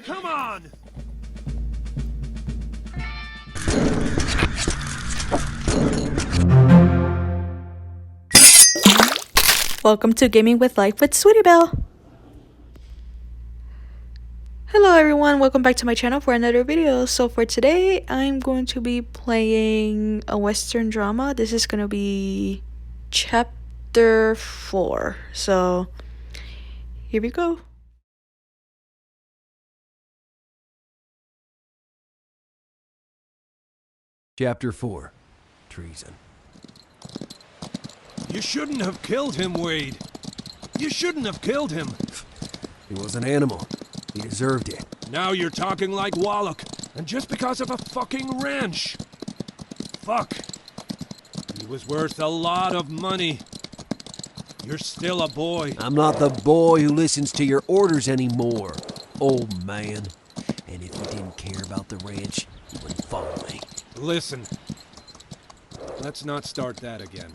Come on! Welcome to Gaming with Life with Sweetybelle. Hello everyone, welcome back to my channel for another video. So for today, I'm going to be playing a Western drama. This is going to be chapter 4. So here we go. Chapter 4. Treason. You shouldn't have killed him, Wade. You shouldn't have killed him. He was an animal. He deserved it. Now you're talking like Wallach, and just because of a fucking ranch. Fuck. He was worth a lot of money. You're still a boy. I'm not the boy who listens to your orders anymore, old man. And if you didn't care about the ranch, you wouldn't follow me. Listen. Let's not start that again.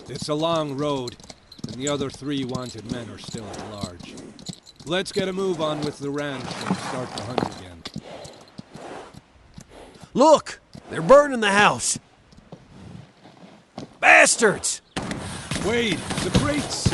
It's a long road, and the other 3 wanted men are still at large. Let's get a move on with the ranch and start the hunt again. Look! They're burning the house! Bastards! Wade, the crates!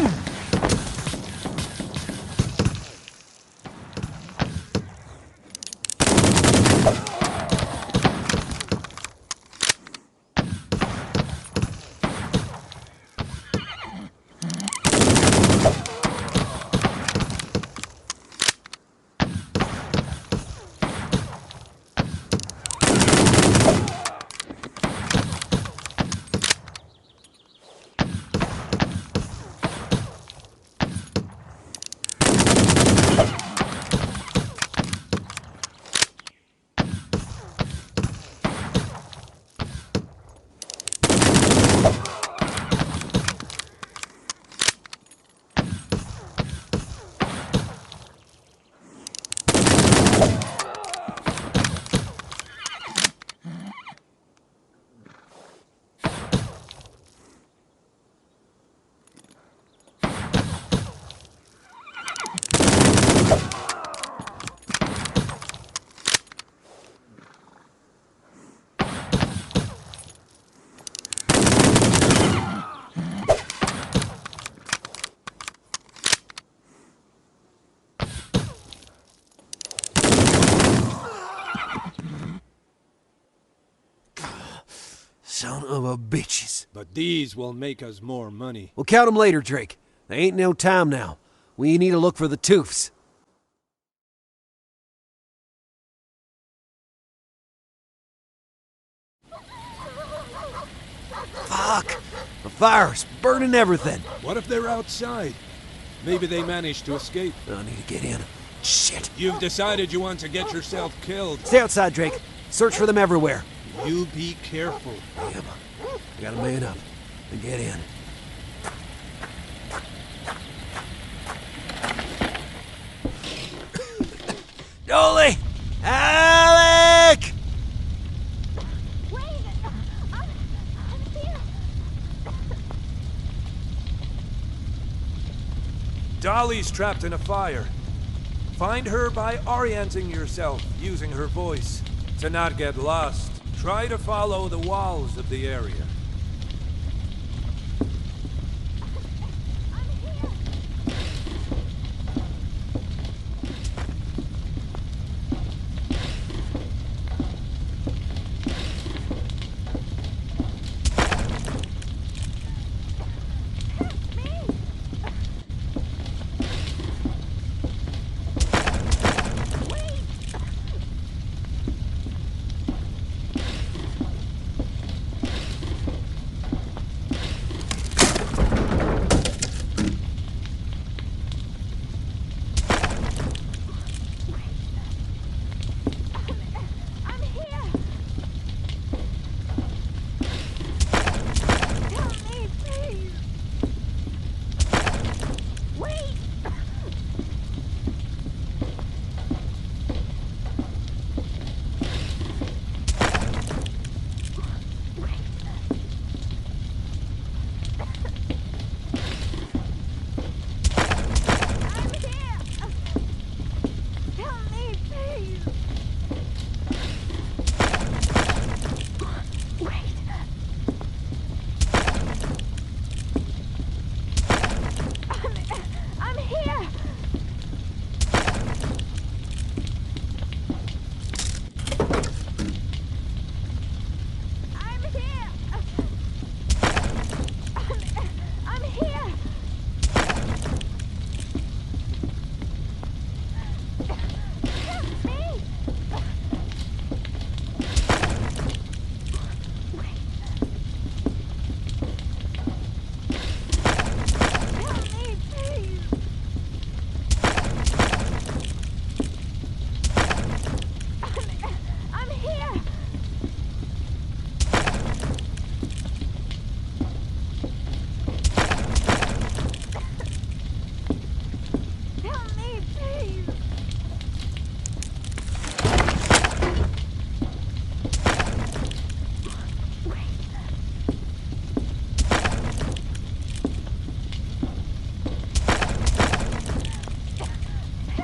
Son of a bitches. But these will make us more money. We'll count them later, Drake. There ain't no time now. We need to look for the toofs. Fuck! The fire's burning everything. What if they're outside? Maybe they managed to escape. I need to get in. Shit. You've decided you want to get yourself killed. Stay outside, Drake. Search for them everywhere. You be careful. Damn. I gotta man up and get in. Dolly! Alec! Wait! I'm here! Dolly's trapped in a fire. Find her by orienting yourself using her voice. To not get lost, try to follow the walls of the area.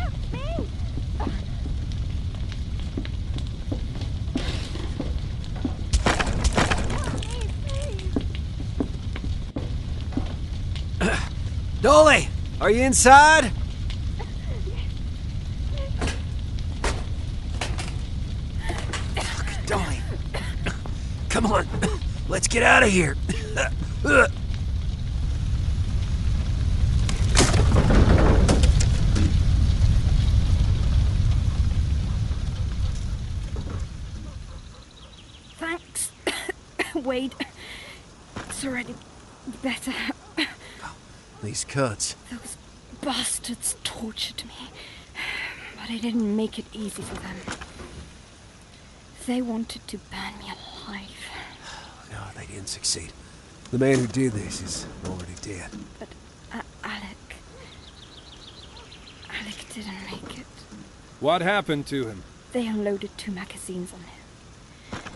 Help me! Help me, please! Dolly, are you inside? Dolly, come on, let's get out of here. Thanks, Wade. It's already better. These cuts. Those bastards tortured me, but I didn't make it easy for them. They wanted to burn me alive. No, they didn't succeed. The man who did this is already dead. But Alec didn't make it. What happened to him? They unloaded 2 magazines on him.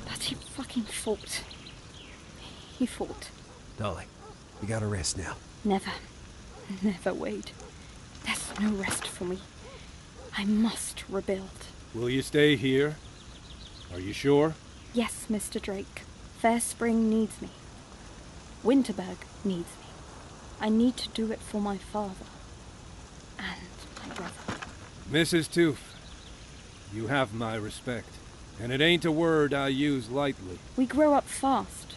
But he fucking fought. He fought. Dolly, you gotta rest now. Never. Never, Wade. There's no rest for me. I must rebuild. Will you stay here? Are you sure? Yes, Mr. Drake. Fair Spring needs me. Winterberg needs me. I need to do it for my father. And my brother. Mrs. Toof, you have my respect. And it ain't a word I use lightly. We grow up fast.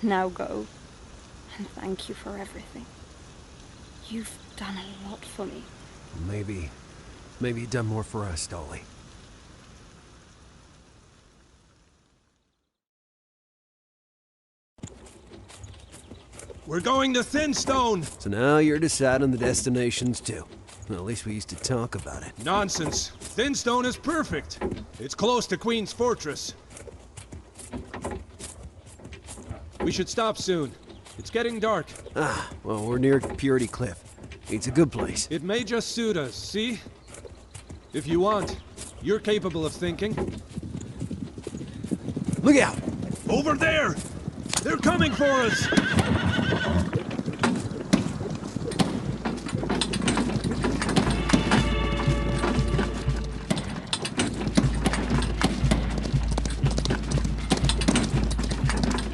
Now go. And thank you for everything. You've done a lot for me. Maybe you've done more for us, Dolly. We're going to Thinstone! So now you're deciding the destinations too. Well, at least we used to talk about it. Nonsense. Thinstone is perfect. It's close to Queen's Fortress. We should stop soon. It's getting dark. Ah, well, we're near Purity Cliff. It's a good place. It may just suit us, see? If you want, you're capable of thinking. Look out! Over there! They're coming for us!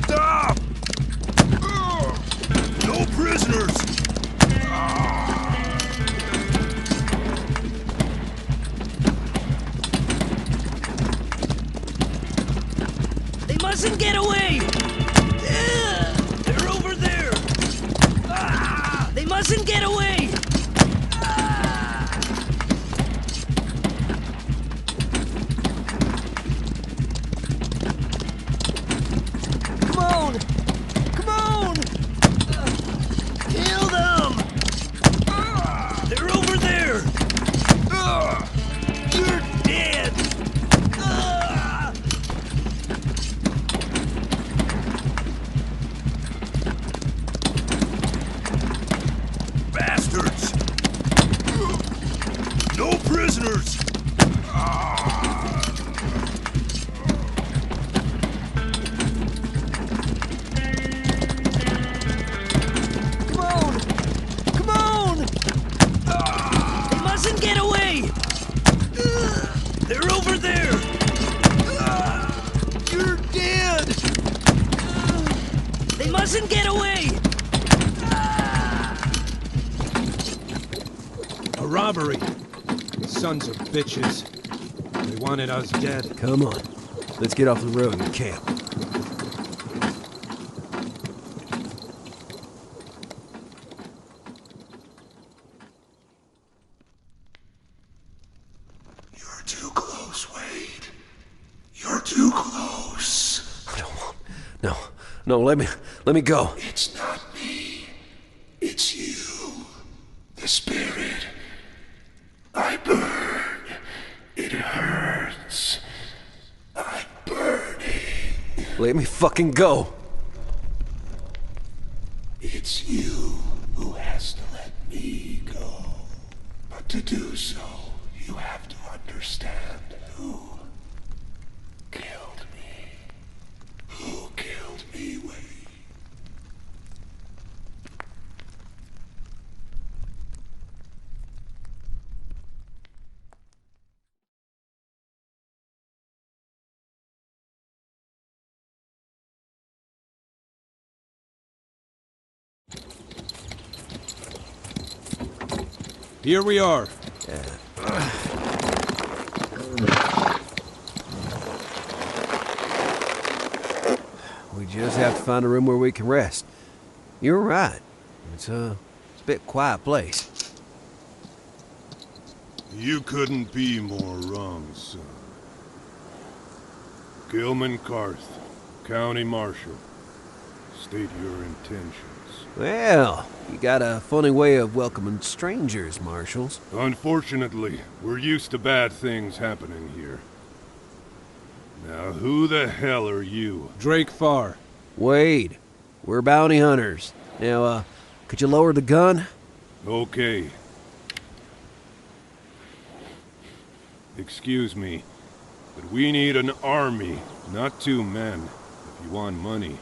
Stop! No prisoners! They mustn't get away! They're over there! They mustn't get away! Come on! Come on! Kill them! They're over there! You're dead! Bastards! No prisoners! Come on! Come on! They mustn't get away! They're over there! You're dead! They mustn't get away! A robbery. Sons of bitches. They wanted us dead. Come on. Let's get off the road and camp. You're too close, Wade. You're too close. No, let me go. It's not me. It's you. The spirit. I burn. It hurts. I'm burning. Let me fucking go. It's you who has to let me go. But to do so, you have to understand who killed me. Who killed me, Wade? Here we are. We just have to find a room where we can rest. You're right. It's a bit quiet place. You couldn't be more wrong, son. Gilman Carth, County Marshal. State your intentions. Well, you got a funny way of welcoming strangers, Marshals. Unfortunately, we're used to bad things happening here. Now, who the hell are you? Drake Farr. Wade, we're bounty hunters. Now, could you lower the gun? Okay. Excuse me, but we need an army, not 2 men. If you want money,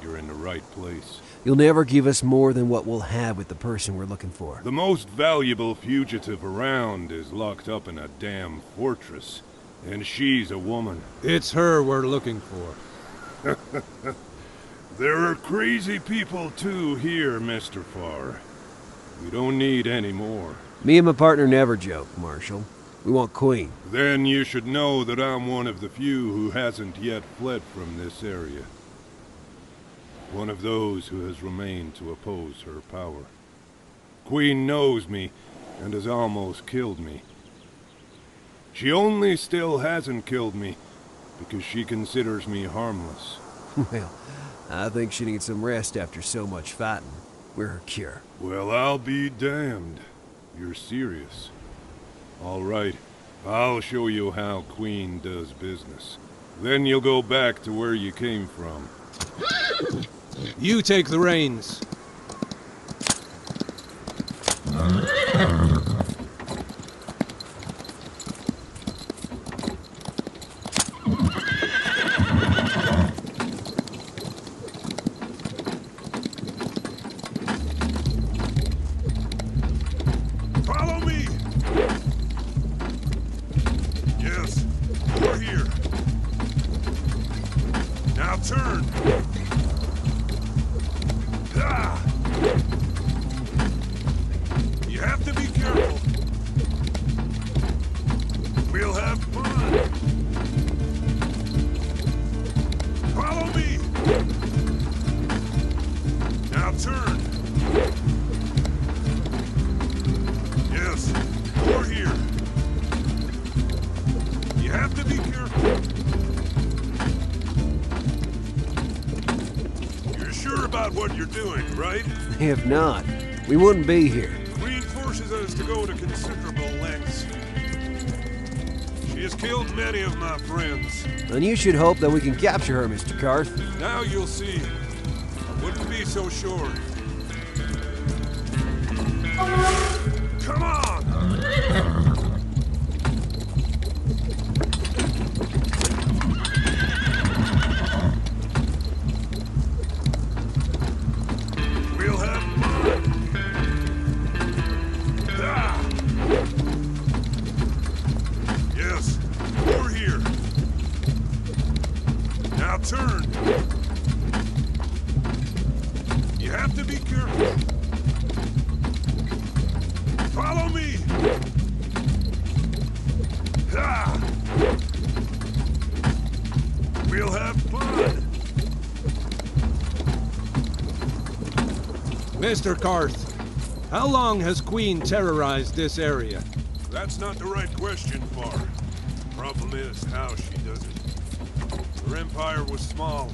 you're in the right place. You'll never give us more than what we'll have with the person we're looking for. The most valuable fugitive around is locked up in a damn fortress, and she's a woman. It's her we're looking for. There are crazy people too here, Mr. Farr. We don't need any more. Me and my partner never joke, Marshal. We want Queen. Then you should know that I'm one of the few who hasn't yet fled from this area. One of those who has remained to oppose her power. Queen knows me, and has almost killed me. She only still hasn't killed me, because she considers me harmless. Well, I think she needs some rest after so much fighting. We're her cure. Well, I'll be damned. You're serious. All right, I'll show you how Queen does business. Then you'll go back to where you came from. You take the reins. Follow me! Yes, we're here. Now turn! Ah! You have to be careful. We'll have fun. Follow me! Now turn! Yes, we're here. You have to be careful. You're sure about what you're doing, right? If not, we wouldn't be here. Queen forces us to go to considerable lengths. She has killed many of my friends. And you should hope that we can capture her, Mr. Carth. Now you'll see. I wouldn't be so sure. Come on! We'll have fun! Ah! Yes, we're here. Now turn! You have to be careful. Follow me! Ah! We'll have fun! Mr. Carth, how long has Queen terrorized this area? That's not the right question, Farr. Problem is how she does it. Her empire was small.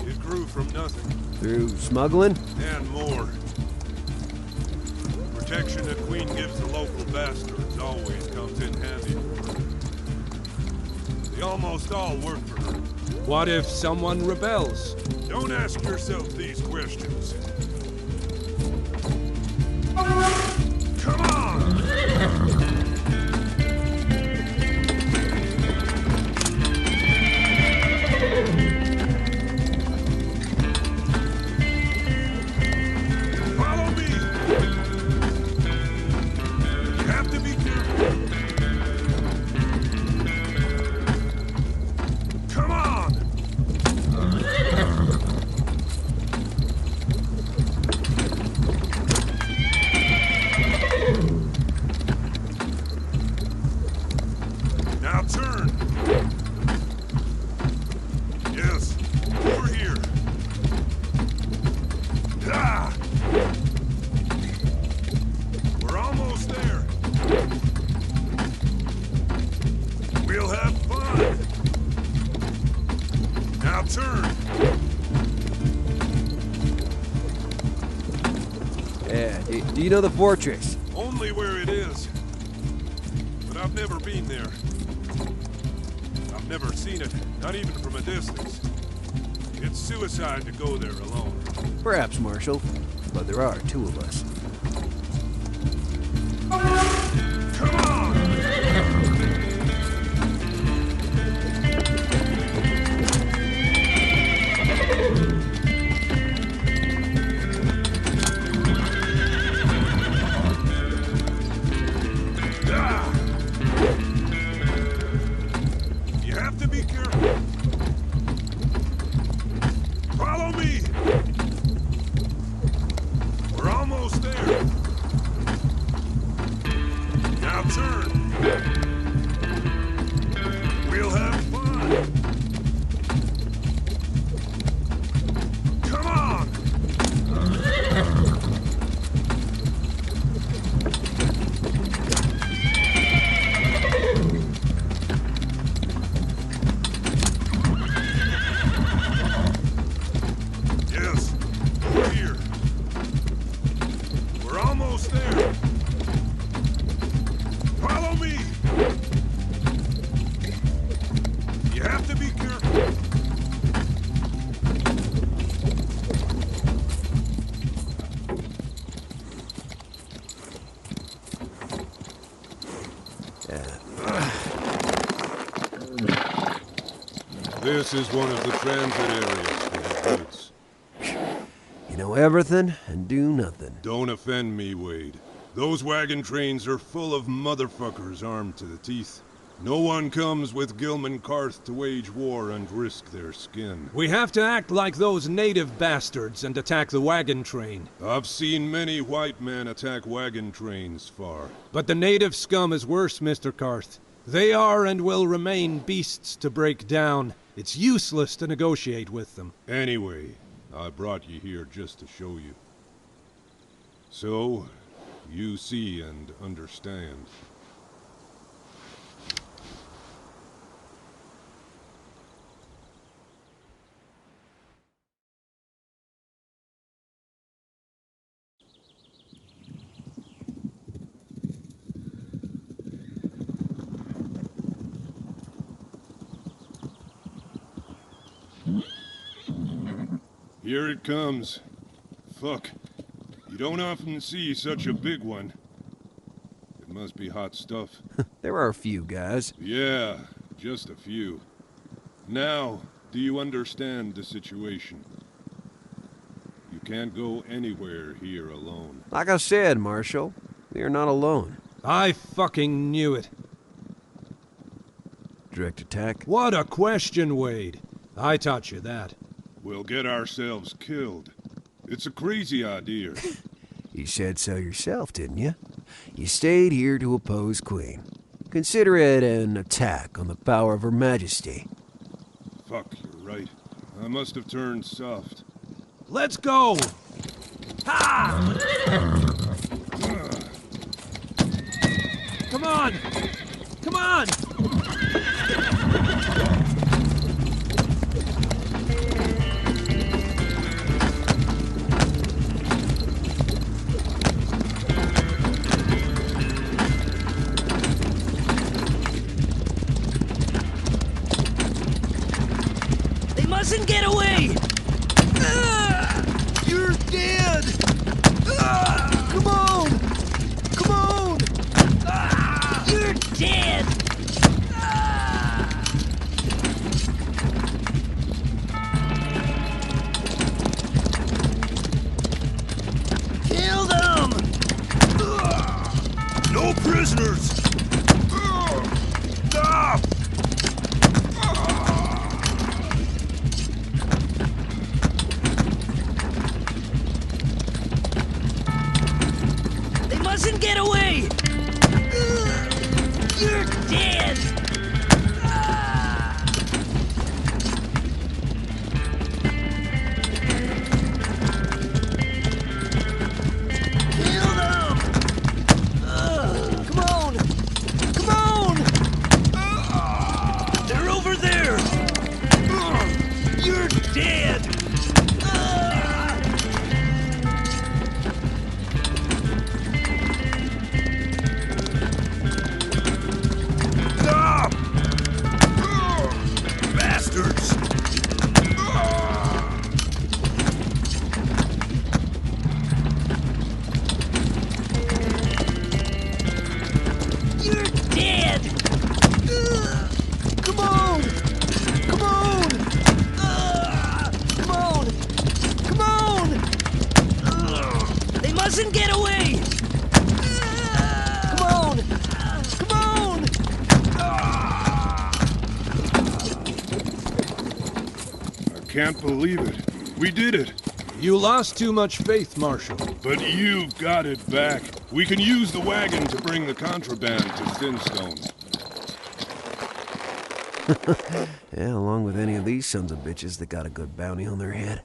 It grew from nothing, Through smuggling? and more. Protection that Queen gives the local bastards always comes in handy. They almost all work for her. What if someone rebels? Don't ask yourself these questions. Come on! Follow me! You have to be careful. Come on! you know the fortress? Only where it is. But I've never been there. I've never seen it, not even from a distance. It's suicide to go there alone. Perhaps, Marshal. But there are two of us. Come on! You have to be careful. Follow me! We're almost there. Now turn. We'll have fun. Come on! Yes, over here. We're almost there. Follow me! You have to be careful. This is one of the transit areas for the goods. You know everything and do nothing. Don't offend me, Wade. Those wagon trains are full of motherfuckers armed to the teeth. No one comes with Gilman Karth to wage war and risk their skin. We have to act like those native bastards and attack the wagon train. I've seen many white men attack wagon trains far. But the native scum is worse, Mr. Karth. They are and will remain beasts to break down. It's useless to negotiate with them. Anyway, I brought you here just to show you. So, you see and understand. Here it comes. Fuck. You don't often see such a big one. It must be hot stuff. There are a few, guys. Yeah, just a few. Now, do you understand the situation? You can't go anywhere here alone. Like I said, Marshal, we are not alone. I fucking knew it. Direct attack? What a question, Wade. I taught you that. We'll get ourselves killed. It's a crazy idea. You said so yourself, didn't you? You stayed here to oppose Queen. Consider it an attack on the power of Her Majesty. Fuck, you're right. I must have turned soft. Let's go! Ha! Come on! Come on! They mustn't get away! You're dead! Come on! Come on! You're dead! Kill them! No prisoners! Stop! They mustn't get away! You're dead! Kill them! Come on! Come on! They're over there! You're dead! Come on! Come on! Come on! Come on! They mustn't get away! Come on! Come on! I can't believe it. We did it. You lost too much faith, Marshal. But you got it back. We can use the wagon to bring the contraband to Thinstone. Yeah, along with any of these sons of bitches that got a good bounty on their head.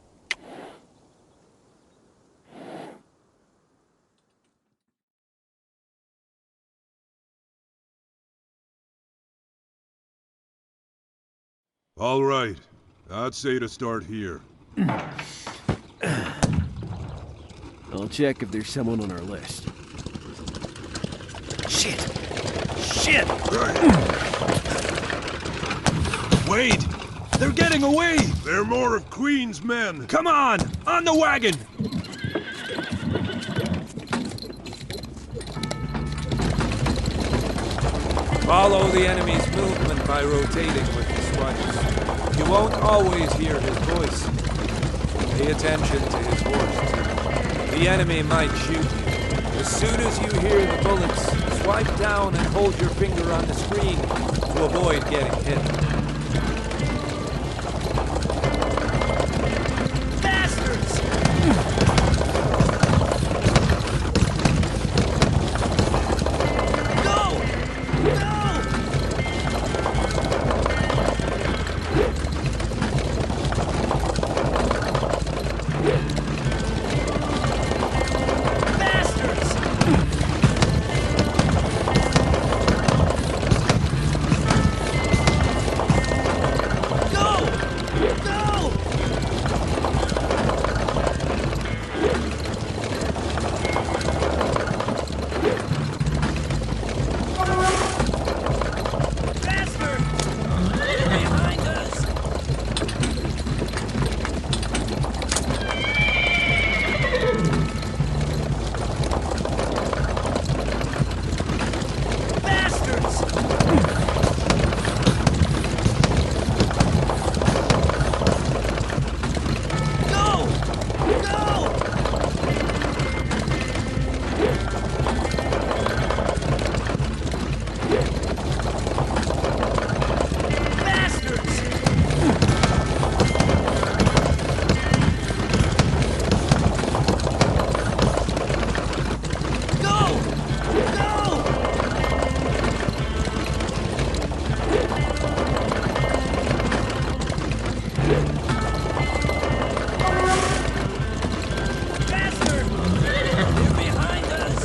All right. I'd say to start here. I'll check if there's someone on our list. Shit! Shit! Wait! They're getting away! They're more of Queen's men. Come on! On the wagon! Follow the enemy's movement by rotating with the swipes. You won't always hear his voice. Pay attention to his horse, too. The enemy might shoot you. As soon as you hear the bullets, swipe down and hold your finger on the screen to avoid getting hit. Bastards! Go! Go! Bastards! Go! Go! Bastard! Behind us! Bastards! Go! Go! Bastards! Go! Go! Bastard! They're behind us!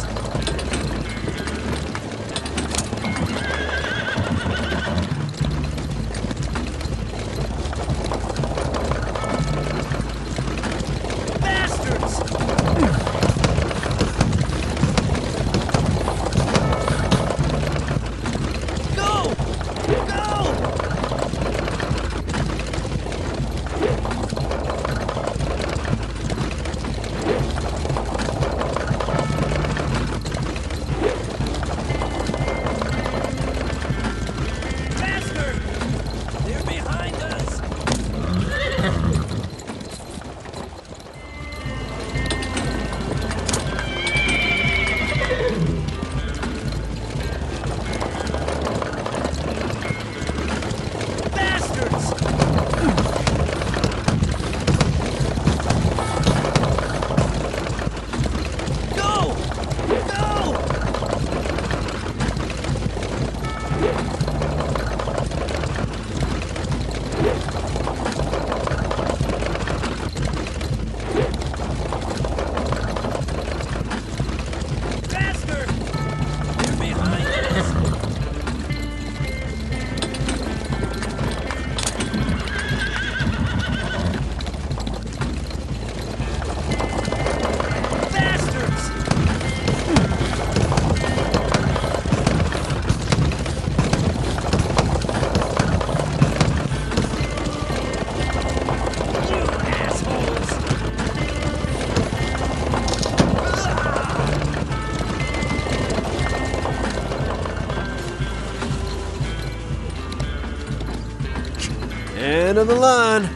End of the line.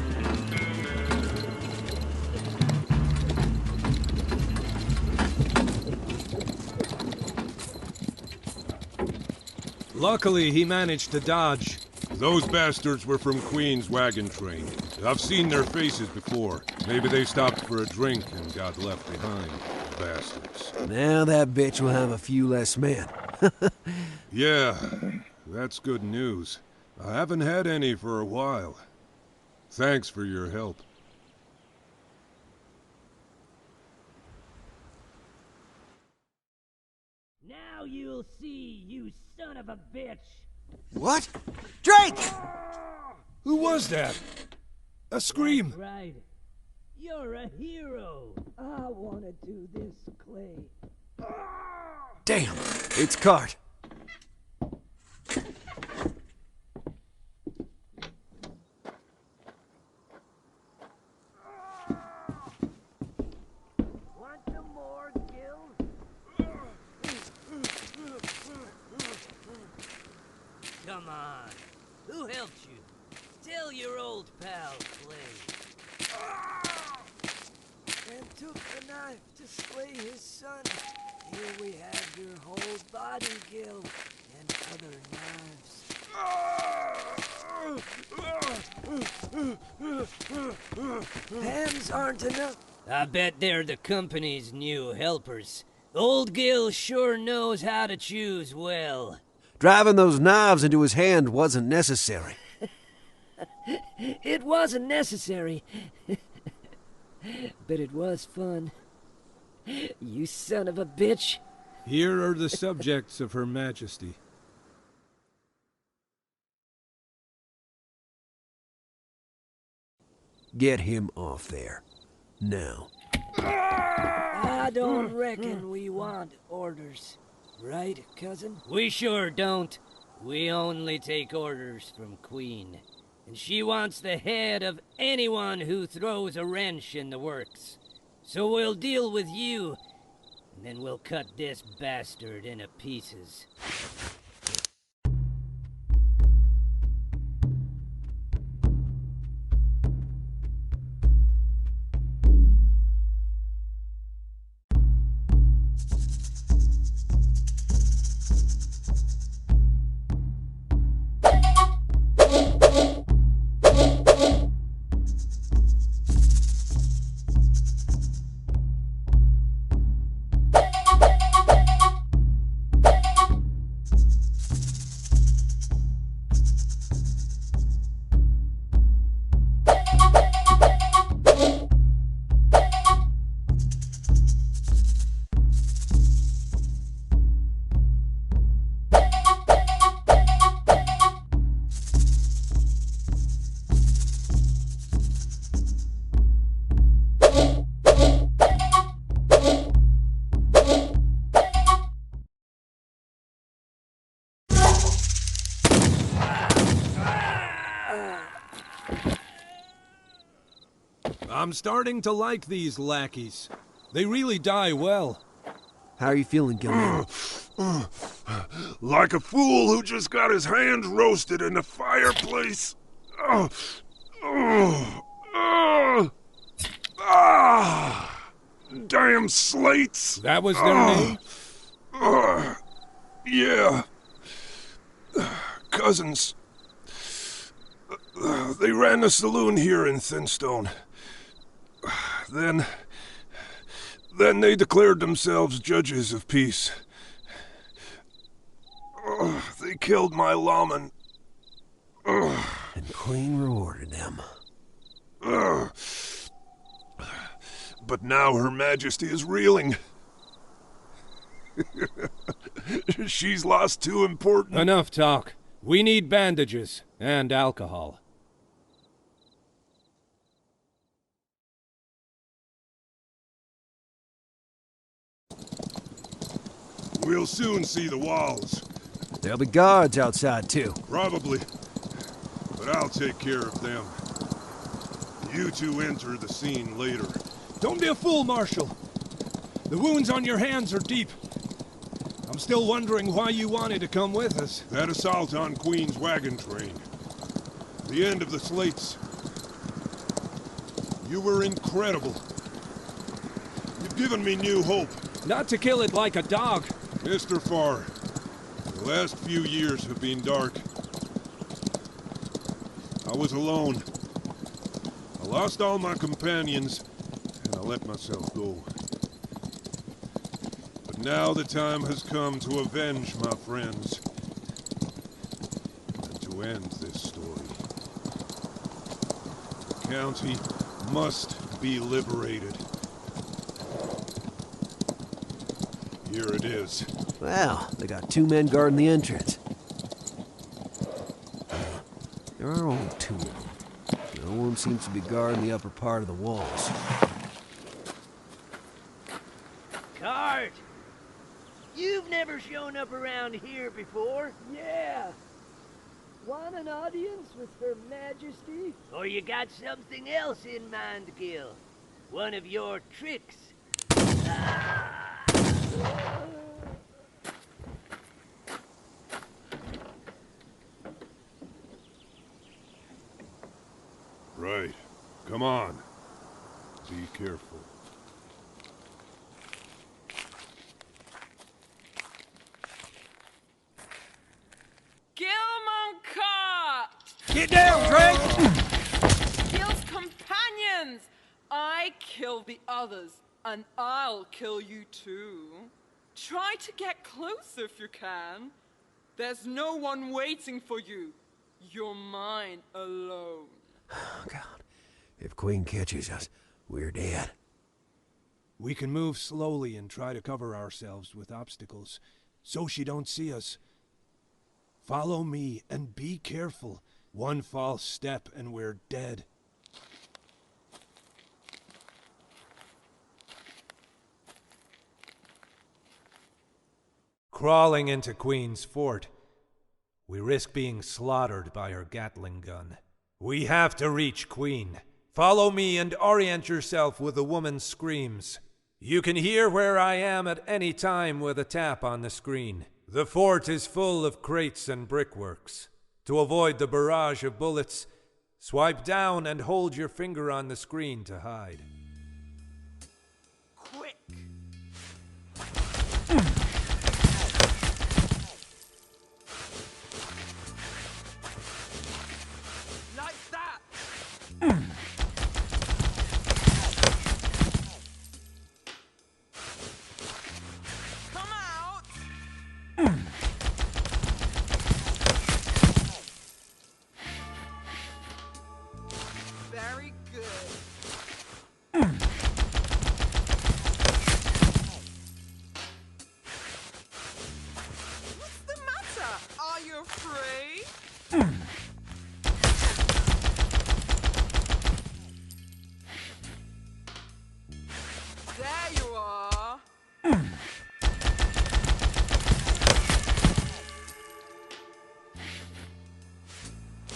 Luckily, he managed to dodge. Those bastards were from Queen's wagon train. I've seen their faces before. Maybe they stopped for a drink and got left behind. Bastards. Now that bitch will have a few less men. Yeah, that's good news. I haven't had any for a while. Thanks for your help. Now you'll see, you son of a bitch! What? Drake! Who was that? A scream! Right. You're a hero. I want to do this, Clay. Damn, it's Cart. Want some more, Gil? Come on. Who helped you? Tell your old pal, Clay. And took the knife to slay his son. Here we have your whole body, Gil, and other knives. Hands aren't enough. I bet they're the company's new helpers. Old Gil sure knows how to choose well. Driving those knives into his hand wasn't necessary. It wasn't necessary. But it was fun. You son of a bitch. Here are the subjects of Her Majesty. Get him off there. Now. I don't reckon we want orders. Right, cousin? We sure don't. We only take orders from Queen. And she wants the head of anyone who throws a wrench in the works. So we'll deal with you, and then we'll cut this bastard into pieces. I'm starting to like these lackeys. They really die well. How are you feeling, Gilmore? Like a fool who just got his hands roasted in the fireplace. Damn slates. That was their name? Yeah. Cousins. They ran a saloon here in Thinstone. Then they declared themselves judges of peace. They killed my lawman. And Queen rewarded them. But now Her Majesty is reeling. She's lost two important... Enough talk. We need bandages and alcohol. We'll soon see the walls. There'll be guards outside, too. Probably. But I'll take care of them. You two enter the scene later. Don't be a fool, Marshal. The wounds on your hands are deep. I'm still wondering why you wanted to come with us. That assault on Queen's wagon train. The end of the slates. You were incredible. You've given me new hope. Not to kill it like a dog. Mr. Farr, the last few years have been dark. I was alone. I lost all my companions, and I let myself go. But now the time has come to avenge my friends. And to end this story. The county must be liberated. Here it is. Well, they got 2 men guarding the entrance. There are only 2 of them. No one seems to be guarding the upper part of the walls. Cart! You've never shown up around here before. Yeah. Want an audience with Her Majesty? Or you got something else in mind, Gil? One of your tricks? Right. Come on. Be careful. Get down, Drake! Gil's companions! I kill the others, and I'll kill you too. Try to get close if you can. There's no one waiting for you. You're mine alone. Oh, God. If Queen catches us, we're dead. We can move slowly and try to cover ourselves with obstacles, so she don't see us. Follow me and be careful. One false step and we're dead. Crawling into Queen's fort, we risk being slaughtered by her Gatling gun. We have to reach Queen. Follow me and orient yourself with the woman's screams. You can hear where I am at any time with a tap on the screen. The fort is full of crates and brickworks. To avoid the barrage of bullets, swipe down and hold your finger on the screen to hide. Quick! Like that! Come out! Very good. What's the matter? Are you afraid? There you are.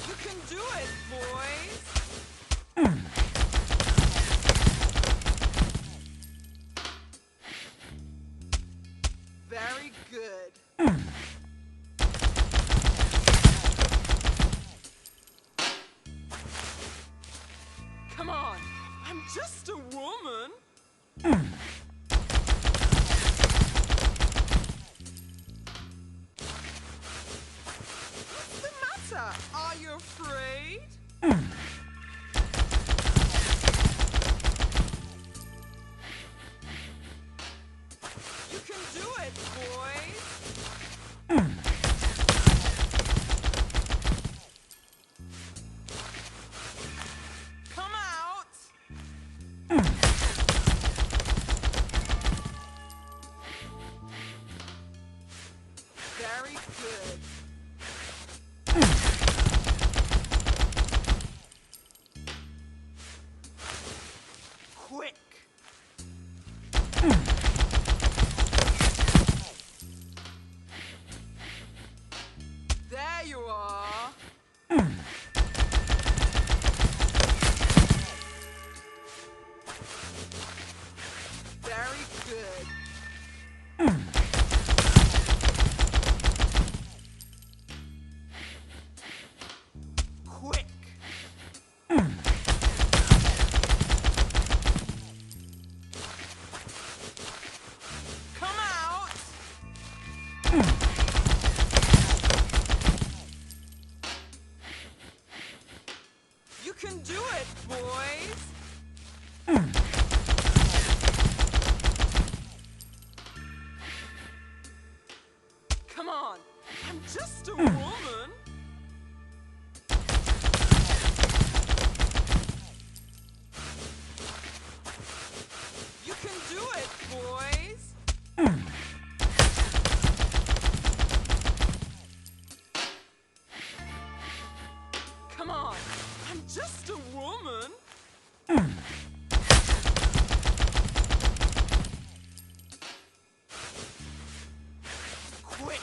You can do it, boys. Very good. Come on, I'm just a woman. What's the matter? Are you afraid? You can do it, boys. Come out. Very good. Quick. There you are. Very good. Quick. boys. Come on, I'm just a woman. You can do it, boys. Come on, I'm just a woman. Quick.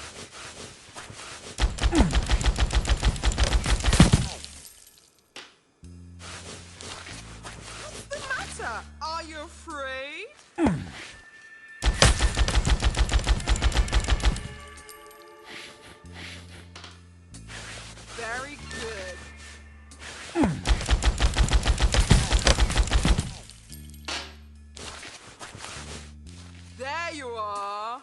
What's the matter? Are you afraid? Very good. There you are.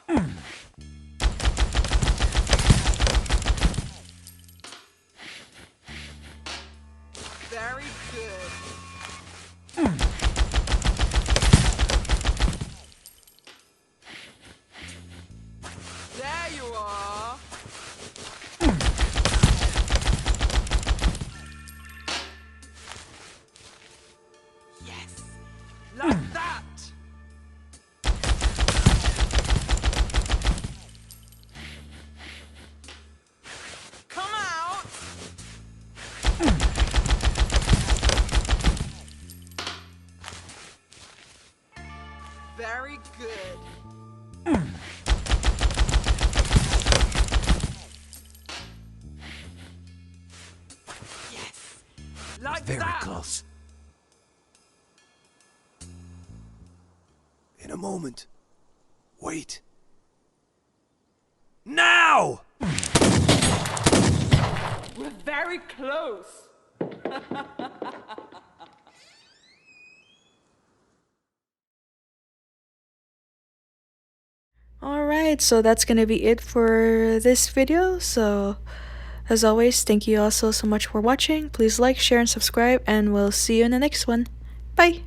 Very good. There you are. Yes, like that. Come out. Very good. Yes, like Very that. close. In a moment. Wait. Now! We're very close. Alright, so that's gonna be it for this video. So, as always, thank you all so much for watching. Please like, share, and subscribe, and we'll see you in the next one. Bye!